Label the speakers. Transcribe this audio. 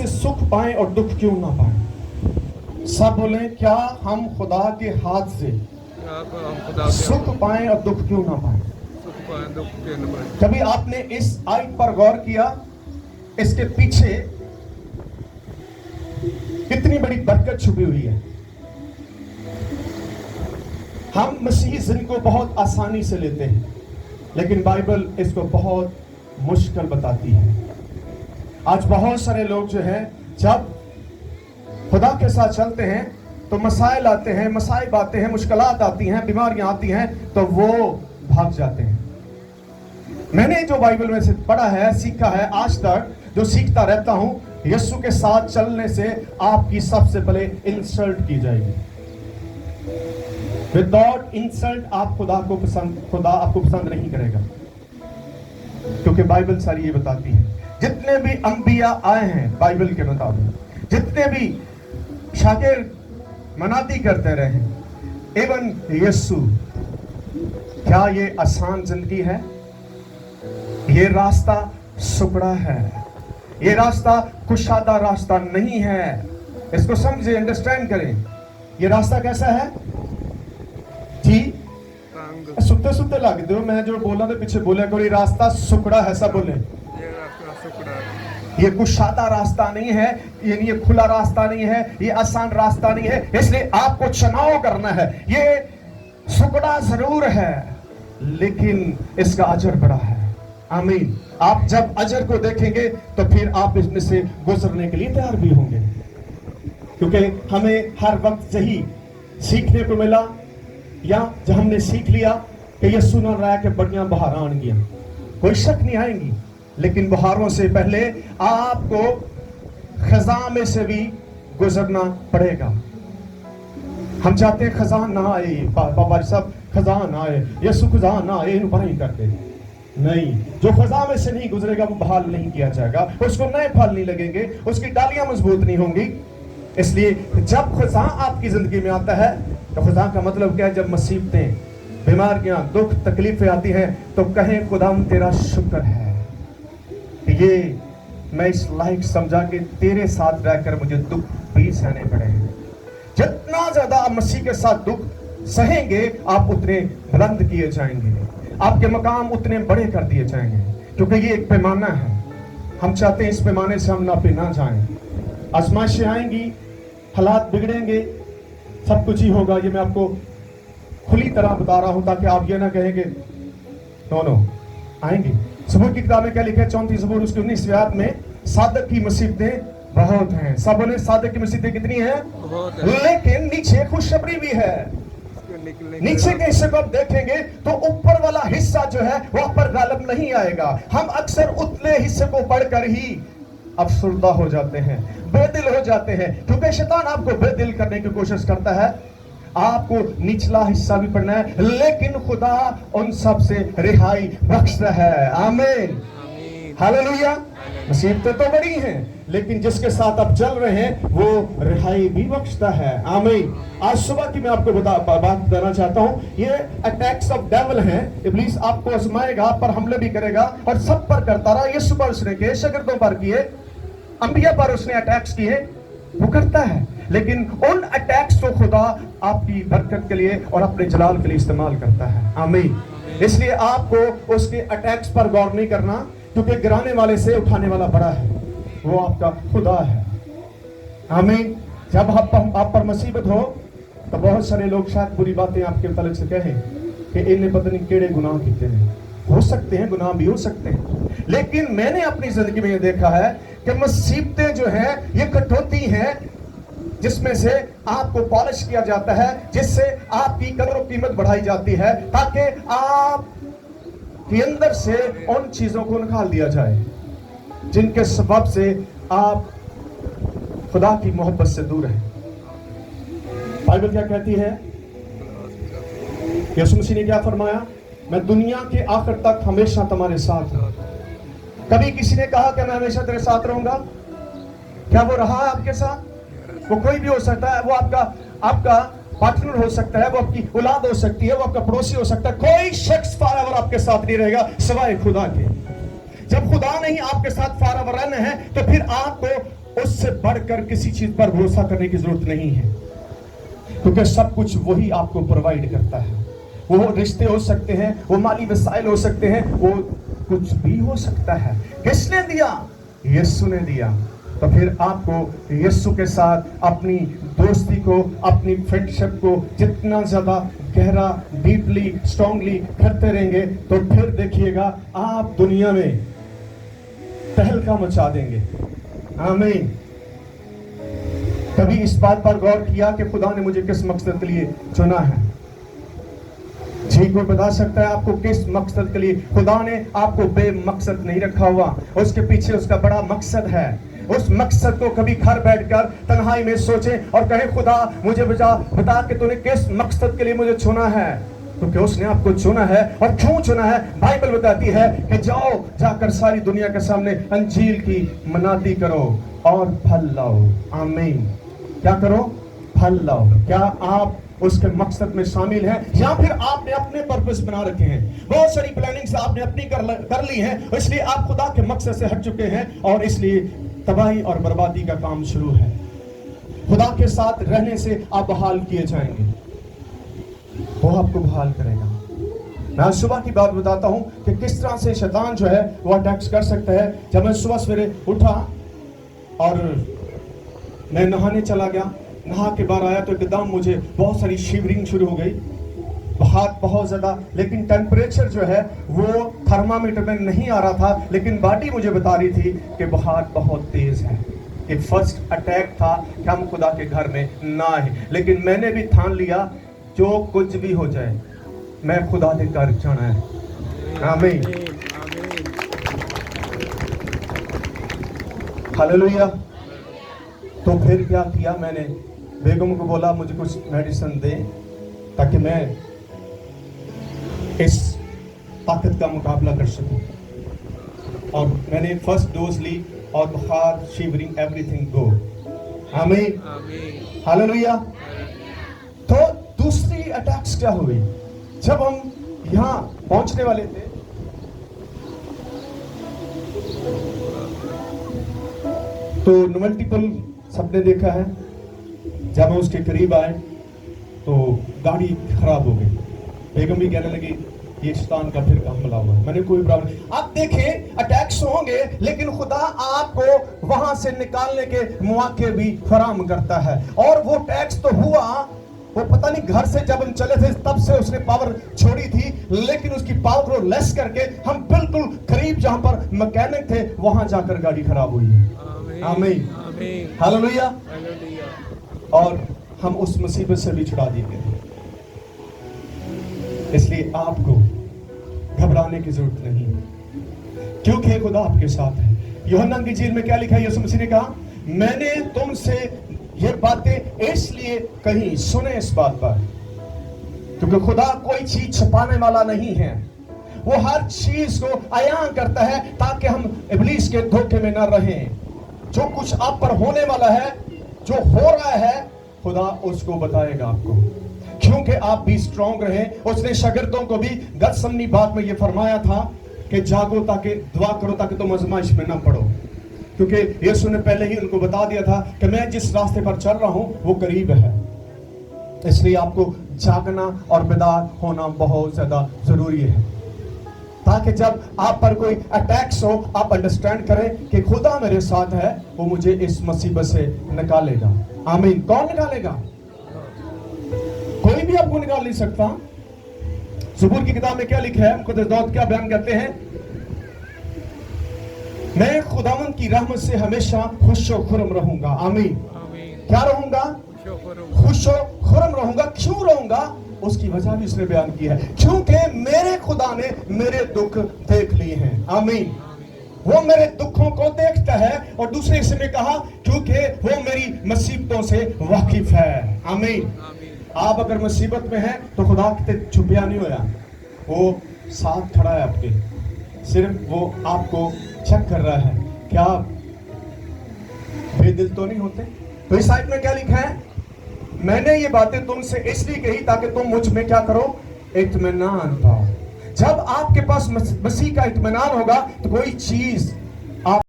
Speaker 1: सुख पाएं और दुख क्यों ना पाएं? सब बोलें, क्या हम खुदा के हाथ से सुख पाएं और दुख क्यों ना पाएं? कभी आपने इस आयत पर गौर किया? इसके पीछे कितनी बड़ी बरकत छुपी हुई है। हम मसीही जिंदगी को बहुत आसानी से लेते हैं, लेकिन बाइबल इसको बहुत मुश्किल बताती है। आज बहुत सारे लोग जो है, जब खुदा के साथ चलते हैं तो मसाइल आते हैं, मसाइब आते हैं, मुश्किलात आती हैं, बीमारियां आती हैं, तो वो भाग जाते हैं। मैंने जो बाइबल में से पढ़ा है, सीखा है, आज तक जो सीखता रहता हूं, यीशु के साथ चलने से आपकी सबसे पहले इंसल्ट की जाएगी। विदाउट इंसल्ट आप खुदा आपको पसंद नहीं करेगा, क्योंकि बाइबल सारी ये बताती है। जितने भी अंबिया आए हैं बाइबल के मुताबिक, जितने भी शागिर्द मनादी करते रहे, इवन यीशु, क्या ये आसान जिंदगी है? ये रास्ता सुकड़ा है, ये रास्ता कुशादा रास्ता नहीं है। इसको समझे, अंडरस्टैंड करें। ये रास्ता कैसा है जी? सुते सुते लग दो, मैं जो बोला तो पीछे बोला करो, ये रास्ता सुकड़ा है। सब बोले, ये कुशादा रास्ता नहीं है, ये खुला रास्ता नहीं है, ये आसान रास्ता नहीं है। इसलिए आपको चुनाव करना है। ये सुकड़ा जरूर है, लेकिन इसका अजर बड़ा है। आमीन। आप जब अजर को देखेंगे तो फिर आप इसमें से गुजरने के लिए तैयार भी होंगे, क्योंकि हमें हर वक्त यही सीखने को मिला, या जब हमने सीख लिया कि ये सुना रहा है कि बढ़िया बहार आएंगी, कोई शक नहीं आएंगी, लेकिन बहारों से पहले आपको खजा में से भी गुजरना पड़ेगा। हम चाहते हैं खजा ना आए, बाबा साहब खजा ना आए, यीशु खजा ना आए, इन पर ही करते नहीं। जो खजा में से नहीं गुजरेगा वो बहाल नहीं किया जाएगा, उसको नए फल नहीं लगेंगे, उसकी डालियां मजबूत नहीं होंगी। इसलिए जब खजा आपकी जिंदगी में आता है तो खजा का मतलब क्या है? जब मुसीबतें, बीमारियां, दुख, तकलीफें आती हैं तो कहें खुदाम तेरा शुक्र है, ये मैं इस लायक समझा कि तेरे साथ रहकर मुझे दुख भी सहने पड़े हैं। जितना ज्यादा आप मसीह के साथ दुख सहेंगे, आप उतने बुलंद किए जाएंगे, आपके मकाम उतने बड़े कर दिए जाएंगे, क्योंकि ये एक पैमाना है। हम चाहते हैं इस पैमाने से हम नापे ना जाएं। आजमाइशें आएंगी, हालात बिगड़ेंगे, सब कुछ ही होगा। ये मैं आपको खुली तरह बता रहा हूं ताकि आप ये ना कहेंगे नो आएंगी। सबूर की किताब में क्या लिखा है? 34 सबूर उसकी 19वीं आयत में, सादक की मुसीबतें बहुत हैं। सब ने सादक की मुसीबतें कितनी हैं? लेकिन नीचे खुशखबरी भी है। नीचे के हिस्से को आप देखेंगे तो ऊपर वाला हिस्सा जो है वहां पर गालिब नहीं आएगा। हम अक्सर उतले हिस्से को पढ़कर ही अफसरदा हो जाते हैं, बेदिल हो जाते हैं, क्योंकि शैतान आपको बेदिल करने की कोशिश करता है। आपको निचला हिस्सा भी पढ़ना है, लेकिन खुदा उन सब से रिहाई बख्शता है। आमीन, हालेलुया। मुसीबतें तो बड़ी हैं, लेकिन जिसके साथ आप चल रहे हैं वो रिहाई भी बख्शता है। आमीन। आज सुबह की मैं आपको बात देना चाहता हूं, ये अटैक्स ऑफ डेविल हैं। इब्लीस आपको आजमाएगा, पर हमले भी करेगा, और सब पर करता रहा। ये सुबह उसने किए, शागिर्दों पर किए, अंबिया पर उसने अटैक्स किए, वो करता है। लेकिन उन अटैक्स को खुदा आपकी बरकत के लिए और अपने जलाल के लिए इस्तेमाल करता है। आमीन। इसलिए आपको उसके अटैक्स पर गौर नहीं करना, क्योंकि गिराने वाले से उठाने वाला बड़ा है, वो आपका खुदा है। आमीन। जब आप पर मुसीबत हो तो बहुत सारे लोग शायद बुरी बातें आपके मतलब से कहें कि इन्हें पता नहीं केड़े गुनाह किए हैं। हो सकते हैं, गुनाह भी हो सकते हैं, लेकिन मैंने अपनी जिंदगी में ये देखा है कि मुसीबतें जो है ये कटौती है, जिसमें से आपको पॉलिश किया जाता है, जिससे आपकी कदर और कीमत बढ़ाई जाती है, ताकि आप के अंदर से उन चीजों को निकाल दिया जाए जिनके सबब से आप खुदा की मोहब्बत से दूर हैं। बाइबल क्या कहती है? यीशु मसीह ने क्या फरमाया? मैं दुनिया के आखिर तक हमेशा तुम्हारे साथ हूं। कभी किसी ने कहा कि मैं हमेशा तेरे साथ रहूंगा? क्या वो रहा है आपके साथ? वो कोई भी हो सकता है, वो आपका पार्टनर हो सकता है, वो आपकी औलाद हो सकती है, वो आपका पड़ोसी हो सकता है। कोई शख्स फॉरएवर आपके साथ नहीं रहेगा सिवाय खुदा के। जब खुदा नहीं आपके साथ फॉरएवर रहना है तो फिर आपको اس سے بڑھ کر کسی چیز پر بھروسہ کرنے کی ضرورت نہیں ہے، کیونکہ سب کچھ وہی آپ کو پرووائڈ کرتا ہے۔ وہ رشتے ہو سکتے ہیں، وہ مالی وسائل ہو سکتے ہیں، وہ کچھ بھی ہو سکتا ہے۔ کس نے دیا؟ یسوع نے دیا۔ تو پھر آپ کو یسوع کے ساتھ اپنی دوستی کو، اپنی فرینڈشپ کو جتنا زیادہ گہرا، ڈیپلی، اسٹرانگلی کرتے رہیں گے تو پھر دیکھیے گا آپ دنیا میں تہلکہ مچا دیں گے۔ آمین۔ کبھی اس بات پر غور کیا کہ خدا نے مجھے کس مقصد کے لیے چنا ہے؟ جی کوئی بتا سکتا ہے آپ کو کس مقصد کے لیے؟ خدا نے آپ کو بے مقصد نہیں رکھا ہوا، اس کے پیچھے اس کا بڑا مقصد ہے۔ اس مقصد کو کبھی گھر بیٹھ کر تنہائی میں سوچیں اور کہیں خدا مجھے بتا کہ تو نے کس مقصد کے لیے مجھے چنا ہے، کیونکہ اس نے آپ کو چنا ہے۔ اور کیوں چنا ہے؟ بائبل بتاتی ہے کہ جا کر ساری دنیا کے سامنے انجیل کی منادی کرو اور پھل لاؤ۔ آمین۔ کیا کرو؟ پھل لاؤ۔ کیا آپ اس کے مقصد میں شامل ہیں، یا پھر آپ نے اپنے پرپس بنا رکھے ہیں؟ بہت ساری پلاننگز آپ نے اپنی کر لی ہیں، اس لیے آپ خدا کے مقصد سے ہٹ چکے ہیں اور اس لیے تباہی اور بربادی کا کام شروع ہے۔ خدا کے ساتھ رہنے سے آپ بحال کیے جائیں گے، وہ آپ کو بحال کرے گا۔ میں آج صبح کی بات بتاتا ہوں کہ کس طرح سے شیطان جو ہے وہ اٹیکس کر سکتا ہے۔ جب میں صبح سویرے اٹھا اور میں نہانے چلا گیا، نہا کے باہر آیا تو ایک دم مجھے بہت ساری شیورنگ شروع ہو گئی، بہت زیادہ، لیکن ٹیمپریچر جو ہے وہ تھرمامیٹر میں نہیں آ رہا تھا، لیکن باڈی مجھے بتا رہی تھی کہ بخار بہت تیز ہے۔ یہ فرسٹ اٹیک تھا کہ ہم خدا کے گھر میں نہ آئے، لیکن میں نے بھی ٹھان لیا جو کچھ بھی ہو جائے میں خدا کے گھر جانا ہے۔ آمین، ہاللویا۔ تو پھر کیا کیا؟ میں نے بیگم کو بولا مجھے کچھ میڈیسن دے تاکہ میں اس طاقت کا مقابلہ کر سکوں، اور میں نے فرسٹ ڈوز لی اور بخار، شیورنگ، ایوری تھنگ گو۔ آمین، ہاللویا۔ تو دوسری اٹیکس کیا ہوئی؟ جب ہم یہاں پہنچنے والے تھے تو ملٹیپل سب نے دیکھا ہے، جب ہم اس کے قریب آئے تو گاڑی خراب ہو گئی۔ بیگم بھی کہنے لگی یہ شیطان کا پھر حملہ ہوا ہے۔ میں نے کوئی پرابلم نہیں۔ آپ دیکھیں اٹیکس ہوں گے، لیکن خدا آپ کو وہاں سے نکالنے کے مواقع بھی فراہم کرتا ہے۔ اور وہ اٹیکس تو ہوا، وہ پتہ نہیں گھر سے جب ہم چلے تھے تب سے اس نے پاور چھوڑی تھی، لیکن اس کی پاور کو لیس کر کے ہم بالکل قریب جہاں پر مکینک تھے وہاں جا کر گاڑی خراب ہوئی ہے۔ آمین، ہاللویا۔ اور ہم اس مصیبت سے بھی چھڑا دیے گئے۔ اس لیے آپ کو گھبرانے کی ضرورت نہیں، کیونکہ خدا آپ کے ساتھ ہے۔ یوحنا کی انجیل میں کیا لکھا ہے؟ یسوع مسیح نے کہا میں نے تم سے یہ باتیں اس لیے کہیں، سنیں اس بات پر، کیونکہ خدا کوئی چیز چھپانے والا نہیں ہے، وہ ہر چیز کو عیاں کرتا ہے تاکہ ہم ابلیس کے دھوکے میں نہ رہیں۔ جو کچھ آپ پر ہونے والا ہے، جو ہو رہا ہے، خدا اس کو بتائے گا آپ کو، کیونکہ آپ بھی اسٹرانگ رہیں۔ اس نے شاگردوں کو بھی گتسمنی بات میں یہ فرمایا تھا کہ جاگو تاکہ دعا کرو تاکہ تم آزمائش میں نہ پڑو، کیونکہ یسوع نے پہلے ہی ان کو بتا دیا تھا کہ میں جس راستے پر چل رہا ہوں وہ قریب ہے۔ اس لیے آپ کو جاگنا اور بیدار ہونا بہت زیادہ ضروری ہے، تاکہ جب آپ پر کوئی اٹیکس ہو آپ انڈرسٹینڈ کریں کہ خدا میرے ساتھ ہے، وہ مجھے اس مصیبت سے نکالے گا۔ آمین۔ کون نکالے گا؟ کوئی بھی آپ کو نکال نہیں سکتا۔ زبور کی کتاب میں کیا لکھا ہے؟ مقدس داؤد کیا بیان کرتے ہیں؟ میں خداوند کی رحمت سے ہمیشہ خوش و خرم رہوں گا۔ آمین۔ کیا رہوں گا؟ خوش و خرم رہوں گا۔ کیوں رہوں گا؟ اس کی وجہ بھی اس نے بیان کی ہے، کیونکہ میرے خدا نے میرے دکھ دیکھ لیے ہیں۔ آمین۔ وہ میرے دکھوں کو دیکھتا ہے، اور دوسرے حصے میں کہا کیونکہ وہ میری مصیبتوں سے واقف ہے۔ آمین۔ آپ اگر مصیبت میں ہیں تو خدا کتے چھپیا نہیں ہویا، وہ ساتھ کھڑا ہے آپ کے، صرف وہ آپ کو چیک کر رہا ہے کہ آپ بے دل تو نہیں ہوتے۔ تو اس آیت میں کیا لکھا ہے؟ میں نے یہ باتیں تم سے اس لیے کہی تاکہ تم مجھ میں کیا کرو؟ اطمینان پاؤ۔ جب آپ کے پاس مسیح کا اطمینان ہوگا تو کوئی چیز